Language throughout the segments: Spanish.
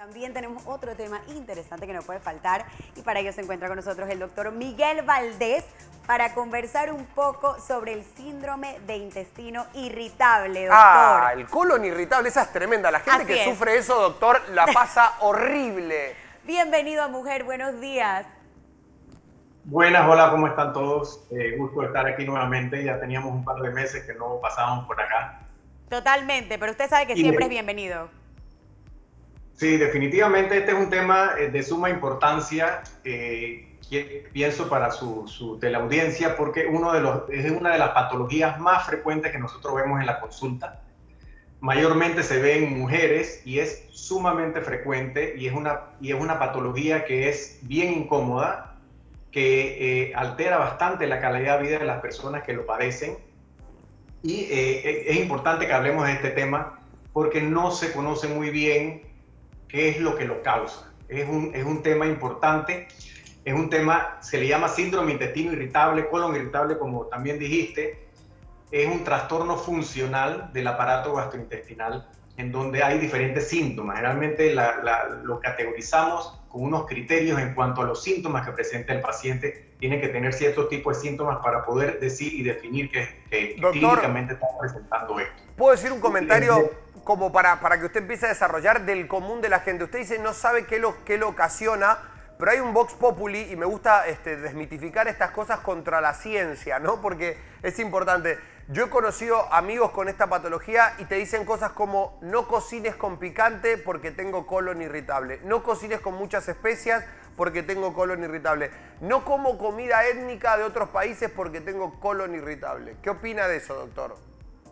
También tenemos otro tema interesante que no puede faltar y para ello se encuentra con nosotros el doctor Miguel Valdés para conversar un poco sobre el síndrome de intestino irritable, doctor. Ah, el colon irritable, esa es tremenda. La gente Así que es. sufre eso, doctor, la pasa horrible. Bienvenido a Mujer, buenos días. Buenas, hola, ¿cómo están todos? Gusto de estar aquí nuevamente. Ya teníamos un par de meses que no pasábamos por acá. Totalmente, pero usted sabe que siempre es bienvenido. Sí, definitivamente este es un tema de suma importancia, pienso para su teleaudiencia, porque es una de las patologías más frecuentes que nosotros vemos en la consulta. Mayormente se ve en mujeres y es sumamente frecuente y es una patología que es bien incómoda, que altera bastante la calidad de vida de las personas que lo padecen. Y es importante que hablemos de este tema porque no se conoce muy bien qué es lo que lo causa. Es un tema importante, es un tema, se le llama síndrome intestino irritable, colon irritable, como también dijiste. Es un trastorno funcional del aparato gastrointestinal en donde hay diferentes síntomas. Generalmente lo categorizamos con unos criterios en cuanto a los síntomas que presenta el paciente. Tiene que tener ciertos tipos de síntomas para poder decir y definir que Doctor, clínicamente está presentando esto. ¿Puedo decir un comentario como para que usted empiece a desarrollar del común de la gente? Usted dice no sabe qué lo ocasiona, pero hay un Vox Populi y me gusta desmitificar estas cosas contra la ciencia, ¿no? Porque es importante. Yo he conocido amigos con esta patología y te dicen cosas como no cocines con picante porque tengo colon irritable, no cocines con muchas especias porque tengo colon irritable, no como comida étnica de otros países porque tengo colon irritable. ¿Qué opina de eso, doctor?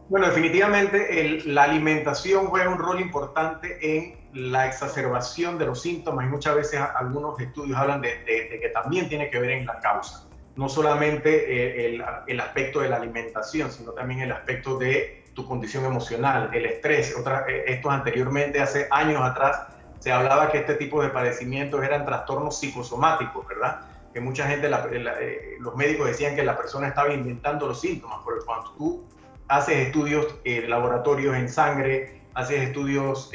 Bueno, definitivamente la alimentación juega un rol importante en la exacerbación de los síntomas y muchas veces algunos estudios hablan de que también tiene que ver en la causa. No solamente el aspecto de la alimentación, sino también el aspecto de tu condición emocional, el estrés. Estos anteriormente, hace años atrás, se hablaba que este tipo de padecimientos eran trastornos psicosomáticos, ¿verdad? Que mucha gente, los médicos decían que la persona estaba inventando los síntomas, porque cuando tú haces estudios laboratorios en sangre, haces estudios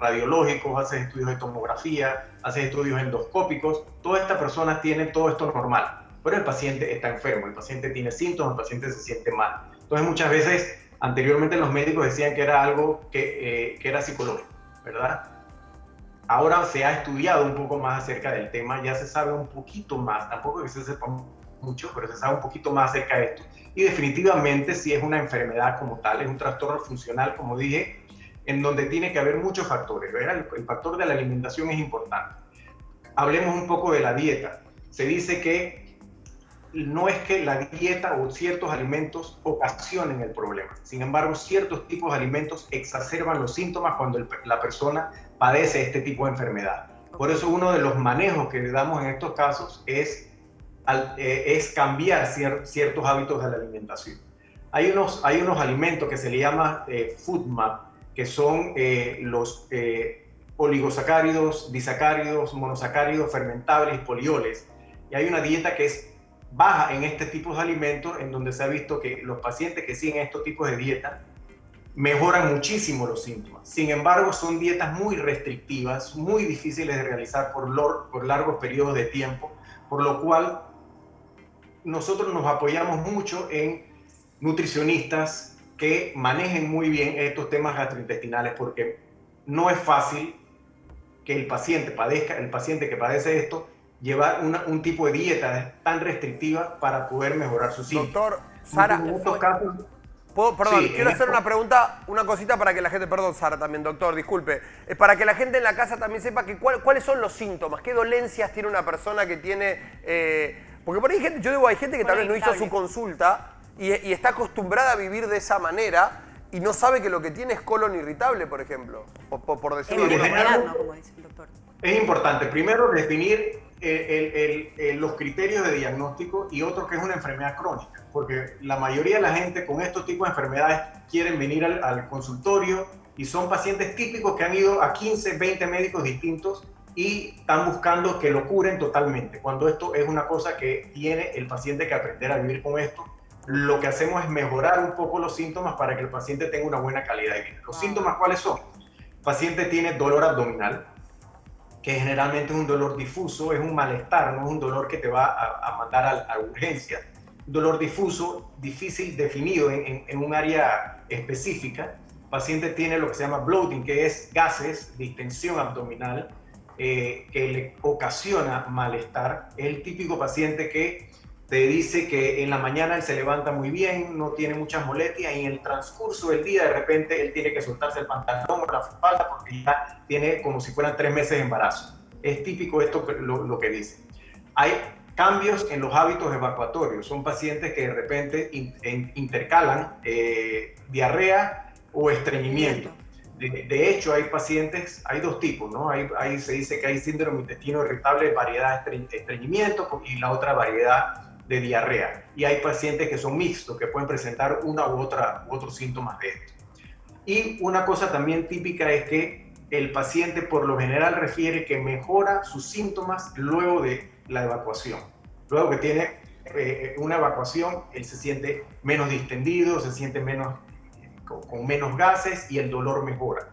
radiológicos, haces estudios de tomografía, haces estudios endoscópicos, todas estas personas tienen todo esto normal, pero el paciente está enfermo, el paciente tiene síntomas, el paciente se siente mal. Entonces muchas veces, anteriormente los médicos decían que era algo que era psicológico, ¿verdad? Ahora se ha estudiado un poco más acerca del tema, ya se sabe un poquito más, tampoco que se sepa mucho, pero se sabe un poquito más acerca de esto. Y definitivamente sí es una enfermedad como tal, es un trastorno funcional, como dije, en donde tiene que haber muchos factores, ¿verdad? El factor de la alimentación es importante. Hablemos un poco de la dieta. Se dice que no es que la dieta o ciertos alimentos ocasionen el problema. Sin embargo, ciertos tipos de alimentos exacerban los síntomas cuando la persona padece este tipo de enfermedad. Por eso uno de los manejos que le damos en estos casos es cambiar ciertos hábitos de la alimentación. Hay unos alimentos que se le llama FODMAP, que son los oligosacáridos, disacáridos, monosacáridos, fermentables y polioles. Y hay una dieta que es baja en este tipo de alimentos, en donde se ha visto que los pacientes que siguen estos tipos de dieta mejoran muchísimo los síntomas. Sin embargo, son dietas muy restrictivas, muy difíciles de realizar por largos periodos de tiempo, por lo cual nosotros nos apoyamos mucho en nutricionistas que manejen muy bien estos temas gastrointestinales, porque no es fácil que el paciente que padece esto, llevar un tipo de dieta tan restrictiva para poder mejorar sus síntomas. Doctor, Sara, en estos casos, quiero hacer una pregunta, una cosita para que la gente, perdón Sara también, doctor, disculpe, para que la gente en la casa también sepa cuáles son los síntomas, qué dolencias tiene una persona que tiene, porque por ahí hay gente que tal vez no hizo su consulta y está acostumbrada a vivir de esa manera y no sabe que lo que tiene es colon irritable, por ejemplo, por decirlo de alguna manera. Como dice el doctor. Es importante primero definir los criterios de diagnóstico y otro que es una enfermedad crónica, porque la mayoría de la gente con estos tipos de enfermedades quieren venir al consultorio y son pacientes típicos que han ido a 15, 20 médicos distintos y están buscando que lo curen totalmente, cuando esto es una cosa que tiene el paciente que aprender a vivir con esto. Lo que hacemos es mejorar un poco los síntomas para que el paciente tenga una buena calidad de vida. ¿Los síntomas cuáles son? El paciente tiene dolor abdominal, que generalmente es un dolor difuso, es un malestar, no es un dolor que te va a mandar a urgencia. Un dolor difuso, difícil definido en un área específica. El paciente tiene lo que se llama bloating, que es gases, distensión abdominal, que le ocasiona malestar. Es el típico paciente que te dice que en la mañana él se levanta muy bien, no tiene muchas molestias, y en el transcurso del día de repente él tiene que soltarse el pantalón o la falda porque ya tiene como si fueran 3 meses de embarazo. Es típico esto lo que dice. Hay cambios en los hábitos evacuatorios. Son pacientes que de repente intercalan diarrea o estreñimiento. De hecho, hay pacientes, hay 2 tipos, ¿no? Se dice que hay síndrome intestino irritable, variedad de estreñimiento, y la otra variedad de diarrea. Y hay pacientes que son mixtos, que pueden presentar una u otros síntomas de esto. Y una cosa también típica es que el paciente por lo general refiere que mejora sus síntomas luego de la evacuación. Luego que tiene una evacuación, él se siente menos distendido, se siente con menos gases y el dolor mejora.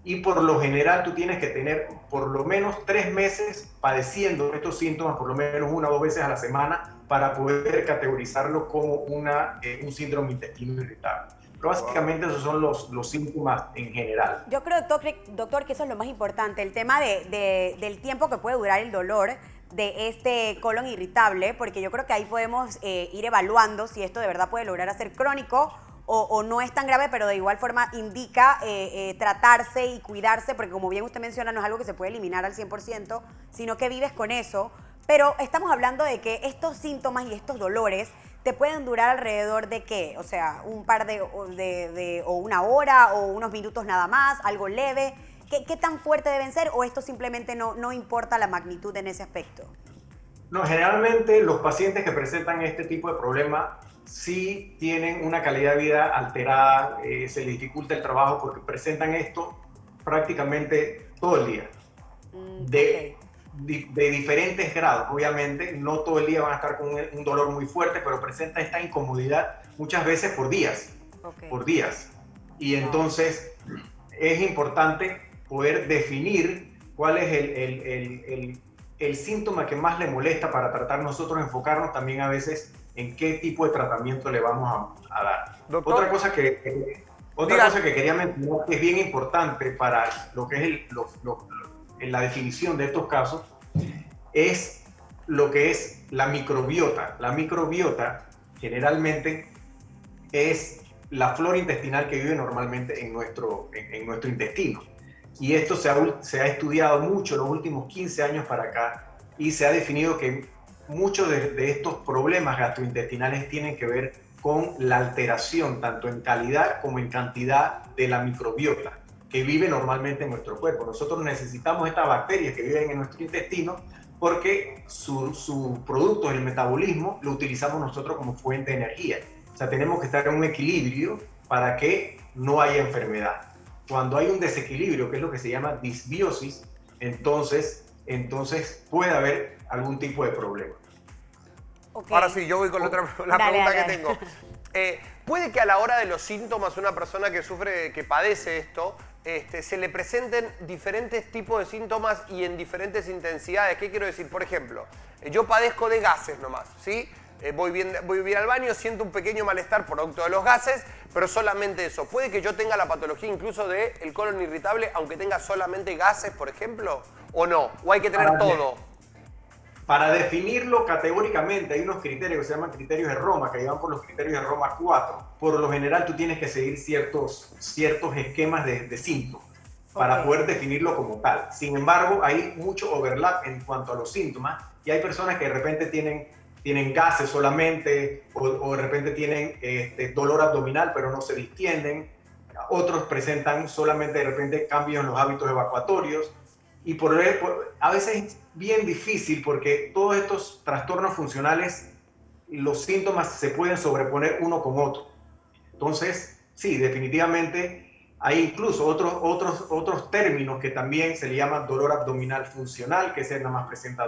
Y por lo general tú tienes que tener por lo menos 3 meses padeciendo estos síntomas, por lo menos 1 o 2 veces a la semana, para poder categorizarlo como un síndrome intestino irritable. Pero básicamente esos son los síntomas en general. Yo creo, doctor, que eso es lo más importante, el tema del tiempo que puede durar el dolor de este colon irritable, porque yo creo que ahí podemos ir evaluando si esto de verdad puede lograr ser crónico o no es tan grave, pero de igual forma indica tratarse y cuidarse, porque como bien usted menciona, no es algo que se puede eliminar al 100%, sino que vives con eso. Pero estamos hablando de que estos síntomas y estos dolores te pueden durar alrededor de ¿qué? O sea, un par o 1 hora o unos minutos nada más, algo leve. ¿Qué tan fuerte deben ser o esto simplemente no importa la magnitud en ese aspecto? No, generalmente los pacientes que presentan este tipo de problema sí tienen una calidad de vida alterada, se les dificulta el trabajo porque presentan esto prácticamente todo el día. De diferentes grados, obviamente, no todo el día van a estar con un dolor muy fuerte, pero presenta esta incomodidad muchas veces por días, Y entonces es importante poder definir cuál es el síntoma que más le molesta para tratar, nosotros enfocarnos también a veces en qué tipo de tratamiento le vamos a dar. Doctor, otra cosa que quería mencionar que es bien importante para lo que es en la definición de estos casos es lo que es la microbiota. La microbiota generalmente es la flora intestinal que vive normalmente en nuestro intestino. Y esto se ha estudiado mucho los últimos 15 años para acá y se ha definido que muchos de estos problemas gastrointestinales tienen que ver con la alteración tanto en calidad como en cantidad de la microbiota que vive normalmente en nuestro cuerpo. Nosotros necesitamos estas bacterias que viven en nuestro intestino porque su producto, el metabolismo, lo utilizamos nosotros como fuente de energía. O sea, tenemos que estar en un equilibrio para que no haya enfermedad. Cuando hay un desequilibrio, que es lo que se llama disbiosis, entonces puede haber algún tipo de problema. Okay. Ahora sí, yo voy con la pregunta que tengo. ¿Puede que a la hora de los síntomas una persona que padece esto, se le presenten diferentes tipos de síntomas y en diferentes intensidades? ¿Qué quiero decir? Por ejemplo, yo padezco de gases nomás, ¿sí? Voy bien al baño, siento un pequeño malestar producto de los gases, pero solamente eso. ¿Puede que yo tenga la patología incluso del colon irritable, aunque tenga solamente gases, por ejemplo? ¿O no? ¿O hay que tener todo? Para definirlo categóricamente hay unos criterios que se llaman criterios de Roma, que llevan por los criterios de Roma 4. Por lo general tú tienes que seguir ciertos esquemas de síntomas para poder definirlo como tal. Sin embargo, hay mucho overlap en cuanto a los síntomas y hay personas que de repente tienen gases solamente o de repente tienen dolor abdominal pero no se distienden. Otros presentan solamente de repente cambios en los hábitos evacuatorios. Y a veces es bien difícil porque todos estos trastornos funcionales, los síntomas se pueden sobreponer uno con otro. Entonces, sí, definitivamente hay incluso otros términos que también se le llama dolor abdominal funcional, que ese nada más presenta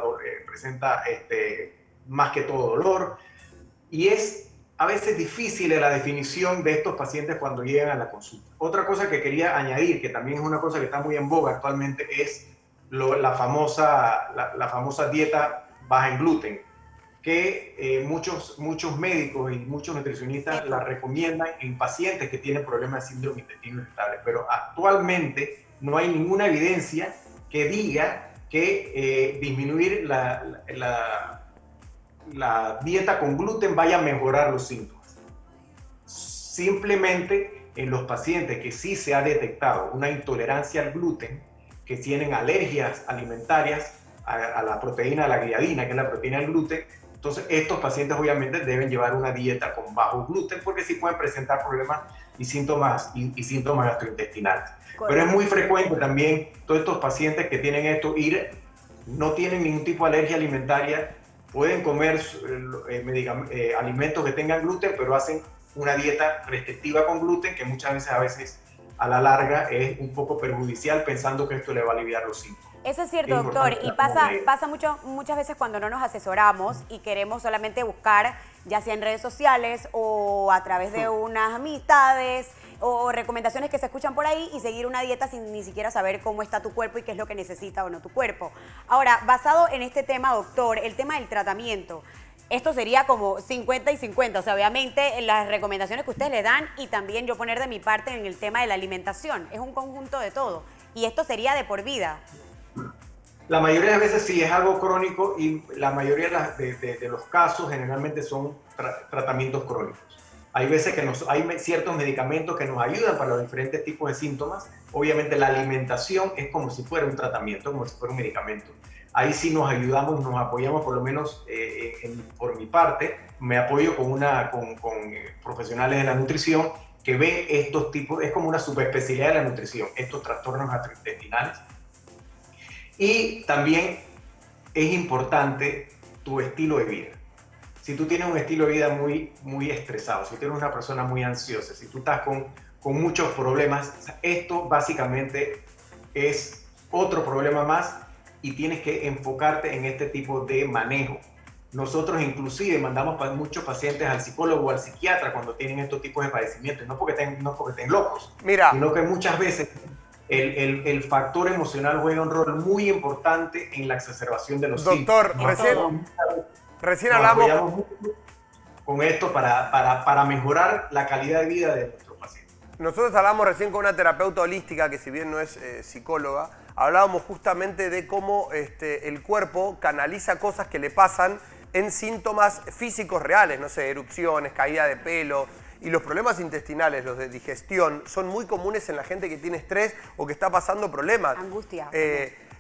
más que todo dolor. Y es a veces difícil la definición de estos pacientes cuando llegan a la consulta. Otra cosa que quería añadir, que también es una cosa que está muy en boga actualmente, es la famosa dieta baja en gluten, que muchos médicos y muchos nutricionistas la recomiendan en pacientes que tienen problemas de síndrome intestino irritable. Pero actualmente no hay ninguna evidencia que diga que disminuir la dieta con gluten vaya a mejorar los síntomas. Simplemente en los pacientes que sí se ha detectado una intolerancia al gluten, que tienen alergias alimentarias a la proteína, a la gliadina, que es la proteína del gluten, entonces estos pacientes obviamente deben llevar una dieta con bajo gluten porque sí pueden presentar problemas y síntomas gastrointestinales. Correcto. Pero es muy frecuente también todos estos pacientes que tienen esto no tienen ningún tipo de alergia alimentaria, pueden comer alimentos que tengan gluten, pero hacen una dieta restrictiva con gluten que muchas veces a la larga es un poco perjudicial pensando que esto le va a aliviar los síntomas. Eso es cierto, doctor, y pasa muchas veces cuando no nos asesoramos y queremos solamente buscar, ya sea en redes sociales o a través de unas amistades o recomendaciones que se escuchan por ahí y seguir una dieta sin ni siquiera saber cómo está tu cuerpo y qué es lo que necesita o no tu cuerpo. Ahora, basado en este tema, doctor, el tema del tratamiento, esto sería como 50 y 50, o sea, obviamente las recomendaciones que ustedes le dan y también yo poner de mi parte en el tema de la alimentación, es un conjunto de todo y esto sería de por vida. La mayoría de veces sí es algo crónico y la mayoría de los casos generalmente son tratamientos crónicos. Hay veces que hay ciertos medicamentos que nos ayudan para los diferentes tipos de síntomas. Obviamente la alimentación es como si fuera un tratamiento, como si fuera un medicamento. Ahí sí nos ayudamos, nos apoyamos, por lo menos por mi parte, me apoyo con profesionales de la nutrición que ven estos tipos, es como una subespecialidad de la nutrición, estos trastornos gastrointestinales. Y también es importante tu estilo de vida. Si tú tienes un estilo de vida muy estresado, si tú eres una persona muy ansiosa, si tú estás con muchos problemas, esto básicamente es otro problema más y tienes que enfocarte en este tipo de manejo. Nosotros inclusive mandamos muchos pacientes al psicólogo o al psiquiatra cuando tienen estos tipos de padecimientos, no porque estén locos, sino que muchas veces el factor emocional juega un rol muy importante en la exacerbación de los síntomas. Doctor, recién hablamos con esto para mejorar la calidad de vida de nuestros pacientes. Nosotros hablamos recién con una terapeuta holística que si bien no es psicóloga, hablábamos justamente de cómo el cuerpo canaliza cosas que le pasan en síntomas físicos reales, no sé, erupciones, caída de pelo. Y los problemas intestinales, los de digestión, son muy comunes en la gente que tiene estrés o que está pasando problemas. Angustia.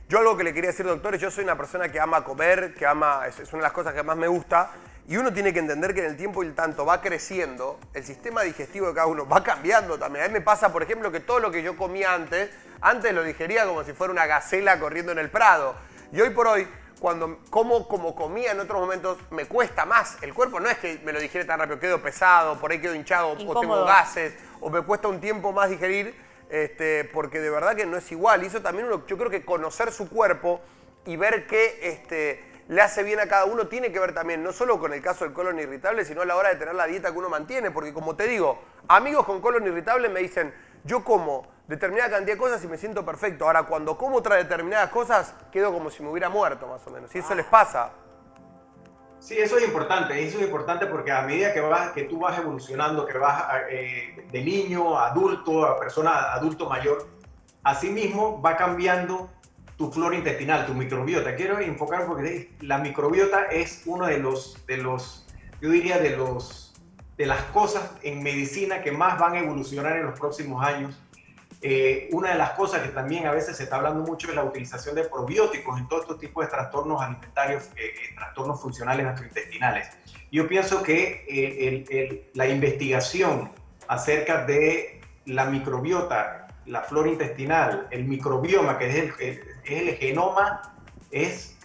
Yo algo que le quería decir, doctor, yo soy una persona que ama comer, es una de las cosas que más me gusta, y uno tiene que entender que en el tiempo y el tanto va creciendo, el sistema digestivo de cada uno va cambiando también. A mí me pasa, por ejemplo, que todo lo que yo comía antes lo digería como si fuera una gacela corriendo en el prado. Y hoy por hoy, cuando como comía en otros momentos, me cuesta más. El cuerpo no es que me lo digiere tan rápido, quedo pesado, por ahí quedo hinchado, incómodo, o tengo gases, o me cuesta un tiempo más digerir, porque de verdad que no es igual. Y eso también yo creo que conocer su cuerpo y ver qué le hace bien a cada uno tiene que ver también, no solo con el caso del colon irritable, sino a la hora de tener la dieta que uno mantiene. Porque como te digo, amigos con colon irritable me dicen, yo como determinada cantidad de cosas y me siento perfecto. Ahora, cuando como otras determinadas cosas, quedo como si me hubiera muerto, más o menos. Y eso les pasa. Sí, eso es importante porque a medida que tú vas evolucionando, que vas de niño a adulto, a persona adulto mayor, asimismo va cambiando tu flora intestinal, tu microbiota. Quiero enfocar porque la microbiota es uno de las cosas en medicina que más van a evolucionar en los próximos años. Una de las cosas que también a veces se está hablando mucho es la utilización de probióticos en todos estos tipos de trastornos alimentarios, trastornos funcionales gastrointestinales. Yo pienso que la investigación acerca de la microbiota, la flora intestinal, el microbioma, que es el genoma, es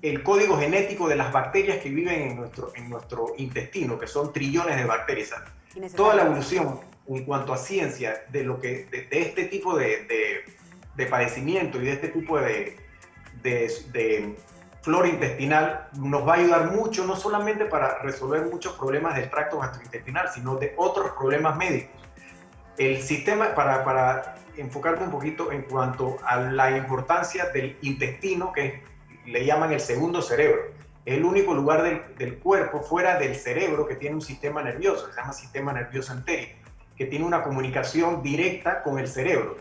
el código genético de las bacterias que viven en nuestro intestino, que son trillones de bacterias. Toda la evolución en cuanto a ciencia de este tipo de padecimiento y de este tipo de flora intestinal nos va a ayudar mucho, no solamente para resolver muchos problemas del tracto gastrointestinal, sino de otros problemas médicos. El sistema, para enfocarme un poquito en cuanto a la importancia del intestino, que le llaman el segundo cerebro. Es el único lugar del cuerpo fuera del cerebro que tiene un sistema nervioso, que se llama sistema nervioso entérico, que tiene una comunicación directa con el cerebro.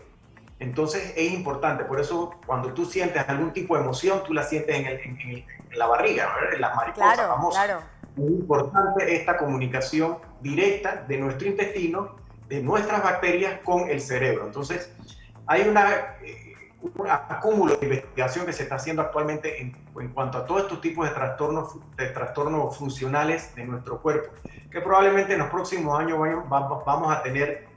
Entonces es importante, por eso cuando tú sientes algún tipo de emoción, tú la sientes en la barriga, ¿verdad? En las mariposas Claro, famosas. claro. Es importante esta comunicación directa de nuestro intestino, de nuestras bacterias con el cerebro. Entonces hay un acúmulo de investigación que se está haciendo actualmente en cuanto a todos estos tipos de trastornos funcionales de nuestro cuerpo, que probablemente en los próximos años vamos a tener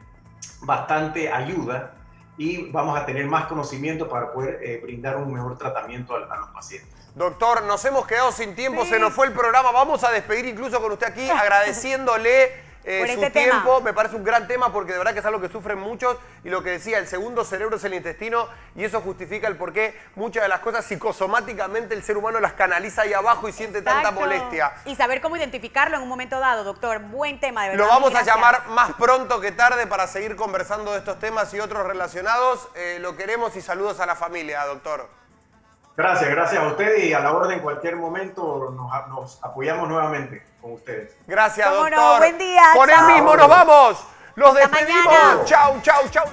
bastante ayuda y vamos a tener más conocimiento para poder brindar un mejor tratamiento a los pacientes. Doctor, nos hemos quedado sin tiempo, Sí. se nos fue el programa. Vamos a despedir incluso con usted aquí, agradeciéndole Por su este tiempo. tema. Me parece un gran tema porque de verdad que es algo que sufren muchos. Y lo que decía, el segundo cerebro es el intestino y eso justifica el por qué muchas de las cosas psicosomáticamente el ser humano las canaliza ahí abajo y siente tanta Exacto. molestia. Y saber cómo identificarlo en un momento dado, doctor. Buen tema, de verdad. Lo vamos Mil a gracias. llamar más pronto que tarde para seguir conversando de estos temas y otros relacionados. Lo queremos y saludos a la familia, doctor. Gracias a ustedes y a la orden en cualquier momento nos apoyamos nuevamente con ustedes. Gracias, Cómo doctor. no, buen día, Con chao. él mismo nos vamos. Los Hasta despedimos. mañana. Chau, chau, chau.